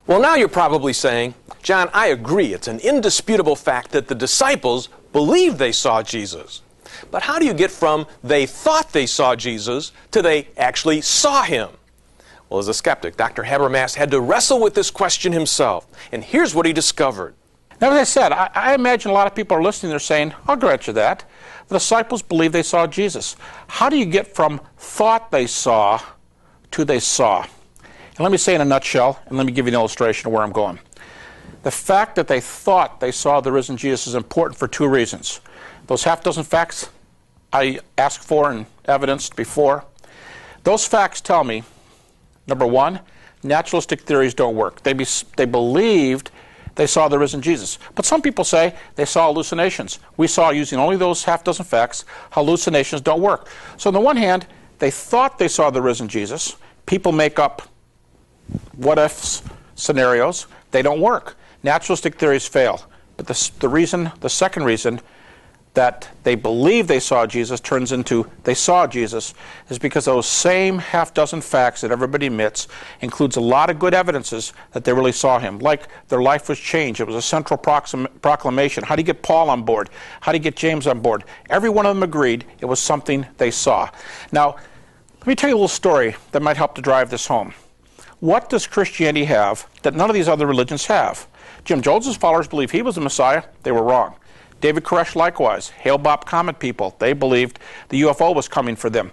Well, now you're probably saying, John, I agree. It's an indisputable fact that the disciples believed they saw Jesus. But how do you get from they thought they saw Jesus to they actually saw him? Well, as a skeptic, Dr. Habermas had to wrestle with this question himself. And here's what he discovered. Now, as I said, I imagine a lot of people are listening. They're saying, I'll grant you that. The disciples believed they saw Jesus. How do you get from thought they saw to they saw? And let me say in a nutshell, and let me give you an illustration of where I'm going. The fact that they thought they saw the risen Jesus is important for two reasons. Those half dozen facts I asked for and evidenced before, those facts tell me, number one, naturalistic theories don't work. They believed they saw the risen Jesus. But some people say they saw hallucinations. We saw, using only those half dozen facts, hallucinations don't work. So on the one hand, they thought they saw the risen Jesus. People make up what-ifs scenarios. They don't work. Naturalistic theories fail. But the second reason that they believe they saw Jesus turns into they saw Jesus is because those same half dozen facts that everybody admits includes a lot of good evidences that they really saw him, like their life was changed. It was a central proclamation. How do you get Paul on board? How do you get James on board? Every one of them agreed it was something they saw. Now, let me tell you a little story that might help to drive this home. What does Christianity have that none of these other religions have? Jim Jones' followers believed he was the Messiah. They were wrong. David Koresh likewise. Hale-Bopp Comet people, they believed the UFO was coming for them.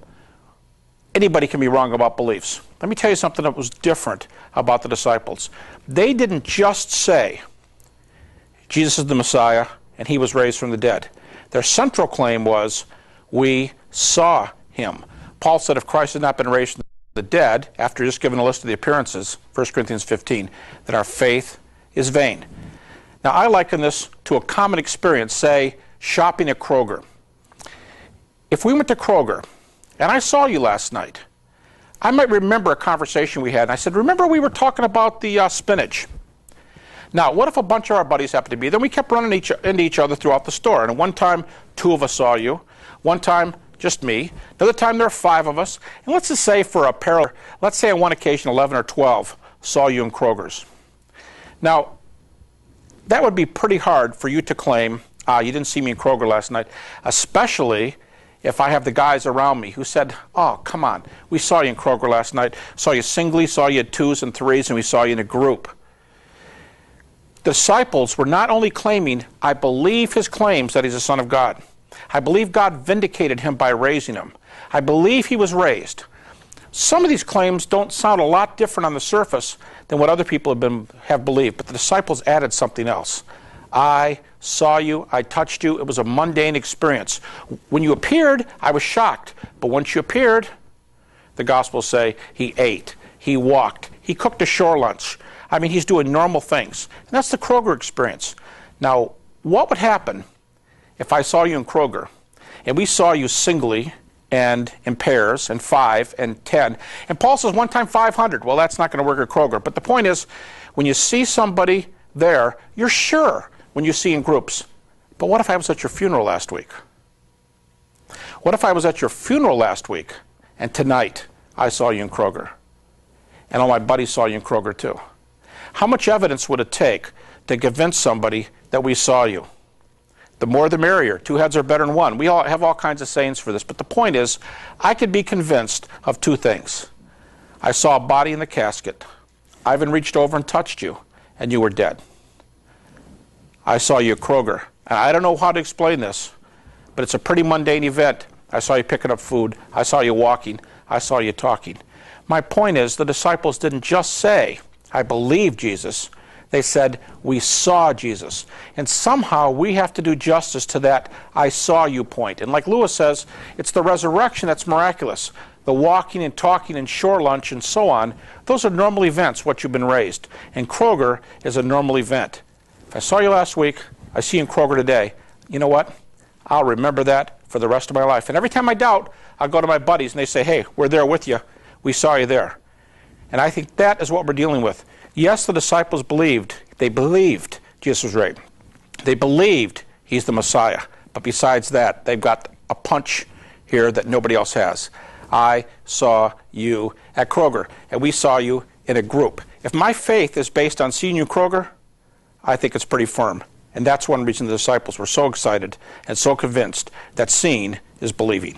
Anybody can be wrong about beliefs. Let me tell you something that was different about the disciples. They didn't just say, Jesus is the Messiah and he was raised from the dead. Their central claim was, we saw him. Paul said if Christ had not been raised from the dead, after just giving a list of the appearances, 1 Corinthians 15, then our faith is vain. Now, I liken this to a common experience, say, shopping at Kroger. If we went to Kroger, and I saw you last night, I might remember a conversation we had, and I said, remember we were talking about the spinach? Now, what if a bunch of our buddies happened to be there? Then we kept running into each other throughout the store, and one time, 2 of us saw you. One time, just me. Another time, there are 5 of us. And let's just say for a pair, let's say on one occasion, 11 or 12 saw you in Kroger's. Now, that would be pretty hard for you to claim, you didn't see me in Kroger last night, especially if I have the guys around me who said, oh, come on, we saw you in Kroger last night, saw you singly, saw you at 2s and 3s, and we saw you in a group. The disciples were not only claiming, I believe his claims that he's the Son of God. I believe God vindicated him by raising him. I believe he was raised. Some of these claims don't sound a lot different on the surface than what other people have believed, but the disciples added something else. I saw you, I touched you, it was a mundane experience. When you appeared, I was shocked, but once you appeared, the Gospels say he ate, he walked, he cooked a shore lunch. I mean, he's doing normal things. And that's the Kroger experience. Now, what would happen if I saw you in Kroger, and we saw you singly, and in pairs, and 5, and 10. And Paul says 1 time 500. Well, that's not going to work at Kroger. But the point is, when you see somebody there, you're sure when you see in groups. But what if I was at your funeral last week? What if I was at your funeral last week, and tonight I saw you in Kroger? And all my buddies saw you in Kroger too. How much evidence would it take to convince somebody that we saw you? The more the merrier. 2 heads are better than 1. We all have all kinds of sayings for this, but the point is, I could be convinced of 2 things. I saw a body in the casket. Ivan reached over and touched you, and you were dead. I saw you at Kroger. And I don't know how to explain this, but it's a pretty mundane event. I saw you picking up food. I saw you walking. I saw you talking. My point is, the disciples didn't just say, I believe Jesus. They said, we saw Jesus. And somehow we have to do justice to that I saw you point. And like Lewis says, it's the resurrection that's miraculous. The walking and talking and shore lunch and so on, those are normal events, what you've been raised. And Kroger is a normal event. If I saw you last week, I see you in Kroger today, you know what? I'll remember that for the rest of my life. And every time I doubt, I'll go to my buddies and they say, hey, we're there with you. We saw you there. And I think that is what we're dealing with. Yes, the disciples believed. They believed Jesus was raised. They believed he's the Messiah. But besides that, they've got a punch here that nobody else has. I saw you at Kroger, and we saw you in a group. If my faith is based on seeing you, Kroger, I think it's pretty firm. And that's one reason the disciples were so excited and so convinced that seeing is believing.